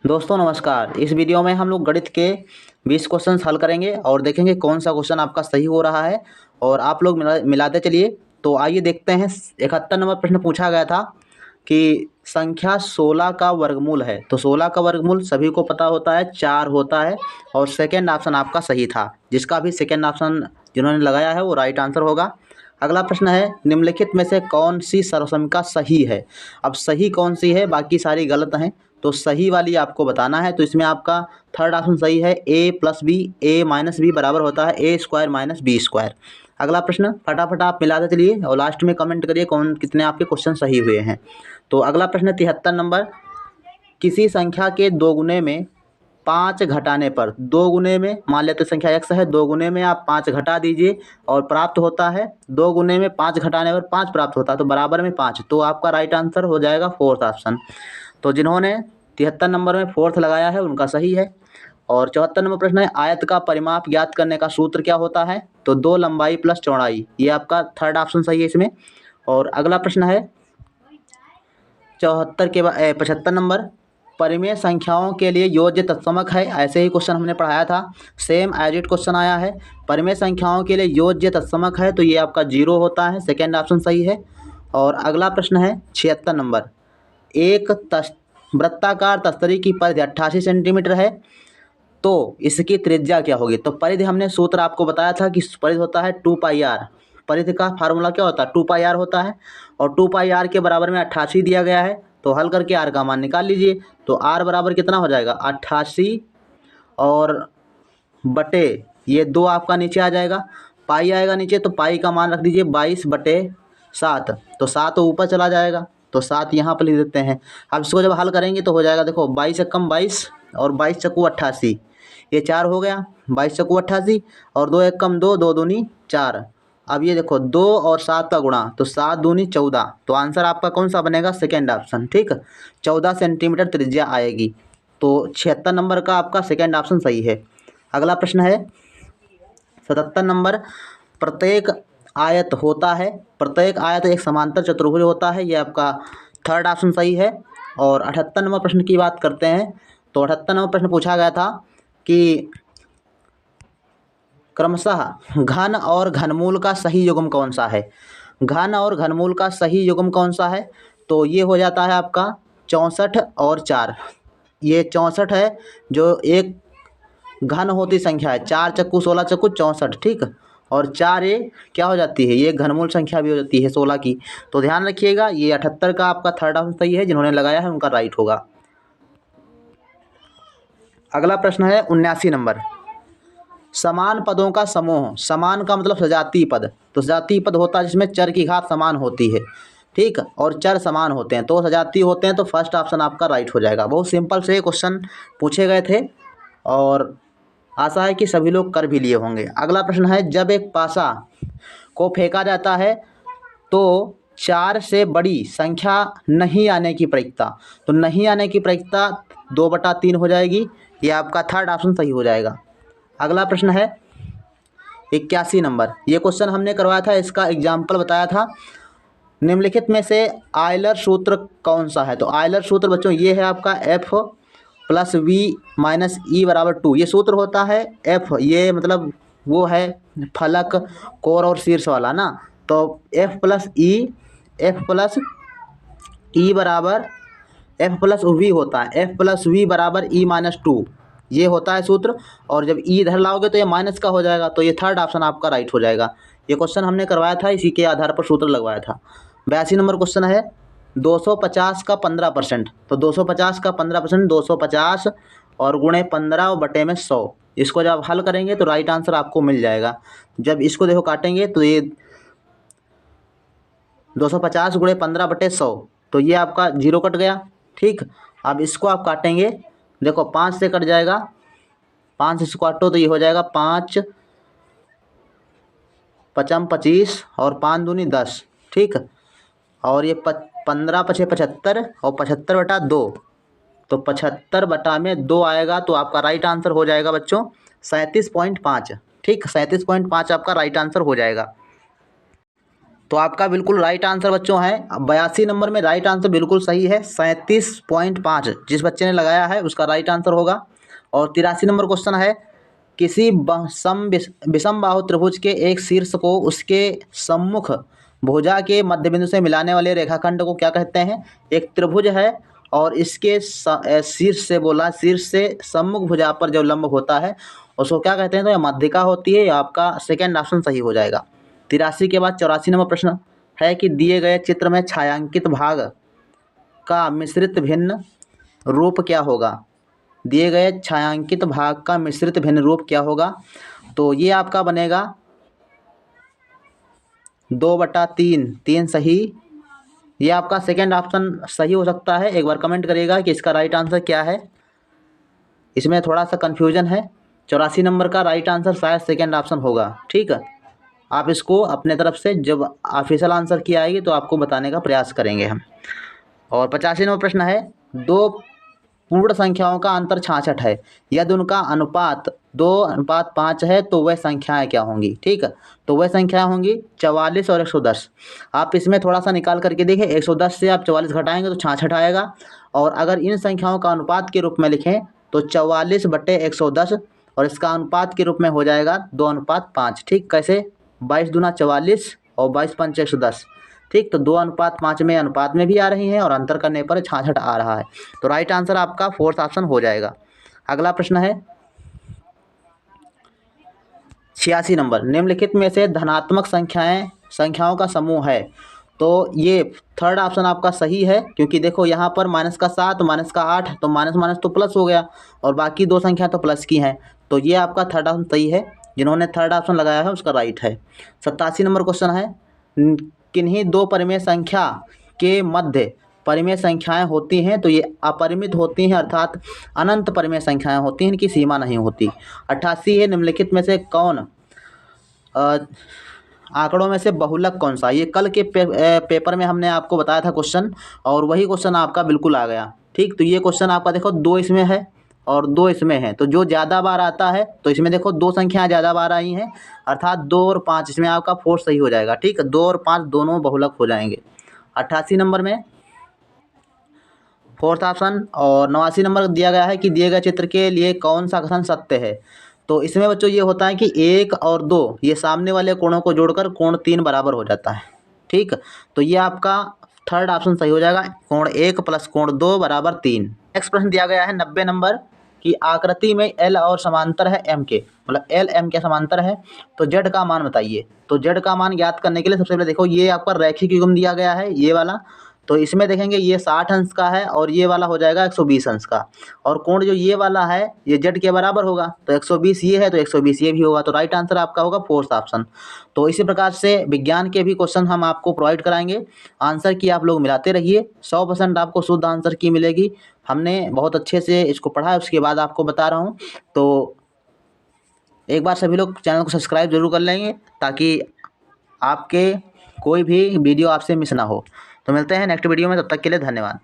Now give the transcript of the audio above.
दोस्तों नमस्कार। इस वीडियो में हम लोग गणित के 20 क्वेश्चन हल करेंगे और देखेंगे कौन सा क्वेश्चन आपका सही हो रहा है और आप लोग मिलाते चलिए। तो आइए देखते हैं। 71 नंबर प्रश्न पूछा गया था कि संख्या 16 का वर्गमूल है। तो 16 का वर्गमूल सभी को पता होता है 4 होता है और सेकेंड ऑप्शन आपका सही था। जिसका भी सेकेंड ऑप्शन जिन्होंने लगाया है वो राइट आंसर होगा। अगला प्रश्न है, निम्नलिखित में से कौन सी सर्वसंख्या सही है। अब सही कौन सी है, बाकी सारी गलत हैं, तो सही वाली आपको बताना है। तो इसमें आपका थर्ड ऑप्शन सही है, a plus B A minus B बराबर होता है A square minus B square. अगला प्रश्न फटाफट आप मिलाते चलिए और लास्ट में कमेंट करिए कौन कितने आपके क्वेश्चन सही हुए हैं। तो अगला प्रश्न 73 नंबर, किसी संख्या के दो गुने में 5 घटाने पर, दो गुने में मान लेते संख्या x है, दो गुने में आप 5 घटा दीजिए और प्राप्त होता है, दो गुने में 5 घटाने पर 5 प्राप्त होता है, तो बराबर में 5। तो आपका राइट आंसर हो जाएगा फोर्थ ऑप्शन। तो जिन्होंने 73 नंबर में फोर्थ लगाया है उनका सही है। और 74 नंबर प्रश्न है, आयत का परिमाप ज्ञात करने का सूत्र क्या होता है। तो 2 लंबाई प्लस चौड़ाई, ये आपका थर्ड ऑप्शन सही है इसमें। और अगला प्रश्न है 75 नंबर, परिमेय संख्याओं के लिए योज्य तत्समक है। ऐसे ही क्वेश्चन हमने पढ़ाया था, सेम एज इट क्वेश्चन आया है। परिमेय संख्याओं के लिए योज्य तत्समक है, तो ये आपका 0 होता है, सेकेंड ऑप्शन सही है। और अगला प्रश्न है 76 नंबर, एक वृत्ताकार तस्तरी की परिधि 88 सेंटीमीटर है, तो इसकी त्रिज्या क्या होगी। तो परिधि हमने सूत्र आपको बताया था कि परिधि होता है 2πr। परिधि का फार्मूला क्या होता है, 2πr होता है। और 2πr के बराबर में 88 दिया गया है, तो हल करके r का मान निकाल लीजिए। तो r बराबर कितना हो जाएगा 88 और बटे ये 2 आपका नीचे आ जाएगा, पाई आएगा नीचे, तो पाई का मान रख दीजिए 22/7। तो 7 ऊपर चला जाएगा, तो 7 यहाँ पर लिख देते हैं। अब इसको जब हल करेंगे तो हो जाएगा, देखो 22 एकम 22 और 22 चक्कू 88, ये 4 हो गया, 22 चक्कू 88 और 2 एकम 2, 2 दूनी 4। अब ये देखो 2 और 7 का गुणा, तो 7 दूनी 14। तो आंसर आपका कौन सा बनेगा, सेकेंड ऑप्शन। ठीक, 14 सेंटीमीटर त्रिज्या आएगी। तो 76 नंबर का आपका सेकेंड ऑप्शन सही है। अगला प्रश्न है 77 नंबर, प्रत्येक आयत होता है, प्रत्येक आयत एक समांतर चतुर्भुज होता है, ये आपका थर्ड ऑप्शन सही है। और 78 नंबर प्रश्न की बात करते हैं। तो 78 नंबर प्रश्न पूछा गया था कि क्रमशः घन और घनमूल का सही युग्म कौन सा है। घन और घनमूल का सही युग्म कौन सा है, तो ये हो जाता है आपका 64 और 4। ये 64 है जो एक घन होती संख्या है, 4 चक्कू 16 चक्कू 64। ठीक, और 4 ये क्या हो जाती है, ये घनमूल संख्या भी हो जाती है 16 की। तो ध्यान रखिएगा, ये 78 का आपका थर्ड ऑप्शन सही है, जिन्होंने लगाया है उनका राइट होगा। अगला प्रश्न है 79 नंबर, समान पदों का समूह, समान का मतलब सजातीय पद। तो सजातीय पद होता है जिसमें चर की घात समान होती है, ठीक, और चर समान होते हैं, तो सजातीय होते हैं। तो फर्स्ट ऑप्शन आपका राइट हो जाएगा। बहुत सिंपल से क्वेश्चन पूछे गए थे और आशा है कि सभी लोग कर भी लिए होंगे। अगला प्रश्न है, जब एक पासा को फेंका जाता है तो 4 से बड़ी संख्या नहीं आने की प्रायिकता। तो नहीं आने की प्रायिकता 2/3 हो जाएगी, ये आपका थर्ड ऑप्शन सही हो जाएगा। अगला प्रश्न है 81 नंबर, ये क्वेश्चन हमने करवाया था, इसका एग्जाम्पल बताया था। निम्नलिखित में से आयलर सूत्र कौन सा है। तो आयलर सूत्र बच्चों ये है आपका f प्लस वी माइनस ई बराबर 2। ये सूत्र होता है f, ये मतलब वो है फलक कोर और शीर्ष वाला ना। तो f प्लस ई बराबर f प्लस वी होता है, f प्लस वी बराबर ई माइनस 2, ये होता है सूत्र। और जब ई इधर लाओगे तो ये माइनस का हो जाएगा, तो ये थर्ड ऑप्शन आपका राइट हो जाएगा। ये क्वेश्चन हमने करवाया था, इसी के आधार पर सूत्र लगवाया था। 82 नंबर क्वेश्चन है, 250 का 15%। तो 250 का 15%, 250 और गुणे 15 और बटे में 100। इसको जब हल करेंगे तो राइट आंसर आपको मिल जाएगा। जब इसको देखो काटेंगे तो ये 250 गुणे 15 बटे 100, तो ये आपका 0 कट गया। ठीक, अब इसको आप काटेंगे, देखो 5 से कट जाएगा, 5 से इसको काटो तो ये हो जाएगा 5 पचम 25 और 5 दूनी 10। ठीक, और ये 15 पछे 75 और 75/2, तो 75/2 आएगा। तो आपका राइट आंसर हो जाएगा बच्चों 37.5। ठीक, 37.5 आपका राइट आंसर हो जाएगा। तो आपका बिल्कुल राइट आंसर बच्चों है 82 नंबर में राइट आंसर बिल्कुल सही है 37.5 जिस बच्चे ने लगाया है उसका राइट आंसर होगा। और 83 नंबर क्वेश्चन है किसी विषम बाहु त्रिभुज के एक शीर्ष को उसके सम्मुख भुजा के मध्य बिंदु से मिलाने वाले रेखाखंड को क्या कहते हैं। एक त्रिभुज है और इसके शीर्ष से बोला, शीर्ष से सम्मुख भुजा पर जो लंब होता है उसको क्या कहते हैं। तो यह मध्यिका होती है। आपका सेकेंड ऑप्शन सही हो जाएगा। 83 के बाद 84 नंबर प्रश्न है कि दिए गए चित्र में छायांकित भाग का मिश्रित भिन्न रूप क्या होगा। दिए गए छायांकित भाग का मिश्रित भिन्न रूप क्या होगा। तो ये आपका बनेगा 2/3, 3 सही। ये आपका सेकेंड ऑप्शन सही हो सकता है। एक बार कमेंट करिएगा कि इसका राइट आंसर क्या है। इसमें थोड़ा सा कन्फ्यूजन है। 84 नंबर का राइट आंसर शायद सेकेंड ऑप्शन होगा। ठीक है, आप इसको अपने तरफ से जब ऑफिशियल आंसर की आएगी तो आपको बताने का प्रयास करेंगे हम। और 85 नंबर प्रश्न है दो पूर्ण संख्याओं का अंतर 66 है यदि उनका अनुपात 2:5 है तो वह संख्याएं क्या होंगी। ठीक है, तो वह संख्याएं होंगी 44 और 110। आप इसमें थोड़ा सा निकाल करके देखें, 110 से आप 44 घटाएंगे तो 66 आएगा। और अगर इन संख्याओं का अनुपात के रूप में लिखें तो 44/110 और इसका अनुपात के रूप में हो जाएगा 2:5। ठीक, कैसे 22 दूना 44 और 22 पंच 110। ठीक, तो 2:5 में अनुपात में भी आ रही हैं और अंतर करने पर 66 आ रहा है। तो राइट आंसर आपका फोर्थ ऑप्शन हो जाएगा। अगला प्रश्न है 86 नंबर निम्नलिखित में से धनात्मक संख्याओं का समूह है। तो ये थर्ड ऑप्शन आपका सही है क्योंकि देखो यहाँ पर -7 -8 तो माइनस माइनस तो प्लस हो गया और बाकी दो संख्या तो प्लस की हैं। तो ये आपका थर्ड ऑप्शन सही है। जिन्होंने थर्ड ऑप्शन लगाया है उसका राइट है। 87 नंबर क्वेश्चन है किन्हीं दो परिमेय संख्या के मध्य परिमेय संख्याएं होती हैं तो ये अपरिमित होती हैं अर्थात अनंत परिमेय संख्याएं होती हैं, इनकी सीमा नहीं होती। 88 है निम्नलिखित में से कौन आंकड़ों में से बहुलक कौन सा। ये कल के पेपर में हमने आपको बताया था क्वेश्चन और वही क्वेश्चन आपका बिल्कुल आ गया। ठीक, तो ये क्वेश्चन आपका देखो 2 इसमें है और 2 इसमें है। तो जो ज़्यादा बार आता है तो इसमें देखो 2 संख्याएं ज़्यादा बार आई हैं अर्थात 2 और 5 इसमें आपका 4 सही हो जाएगा। ठीक है, 2 और 5 दोनों बहुलक हो जाएंगे। 88 नंबर में फोर्थ ऑप्शन। और 89 नंबर दिया गया है कि दिए गए चित्र के लिए कौन सा कथन सत्य है। तो इसमें बच्चों ये होता है कि 1 और 2 ये सामने वाले कोणों को जोड़कर कोण 3 बराबर हो जाता है। ठीक, तो ये आपका थर्ड ऑप्शन सही हो जाएगा, कोण 1 + कोण 2 = 3। नेक्स्ट प्रश्न दिया गया है 90 नंबर की आकृति में L और समांतर है M के, मतलब L M के समांतर है तो Z का मान बताइए। तो Z का मान ज्ञात करने के लिए सबसे पहले देखो ये आपका रैखिक युग्म दिया गया है ये वाला। तो इसमें देखेंगे ये 60 अंश का है और ये वाला हो जाएगा 120 अंश का। और कोण जो ये वाला है ये Z के बराबर होगा तो 120 ये है तो 120 ये भी होगा। तो राइट आंसर आपका होगा फोर्थ ऑप्शन। तो इसी प्रकार से विज्ञान के भी क्वेश्चन हम आपको प्रोवाइड कराएंगे। आंसर की आप लोग मिलाते रहिए, 100% आपको शुद्ध आंसर की मिलेगी। हमने बहुत अच्छे से इसको पढ़ा है उसके बाद आपको बता रहा हूँ। तो एक बार सभी लोग चैनल को सब्सक्राइब जरूर कर लेंगे ताकि आपके कोई भी वीडियो आपसे मिस ना हो। तो मिलते हैं नेक्स्ट वीडियो में, तब तक के लिए धन्यवाद।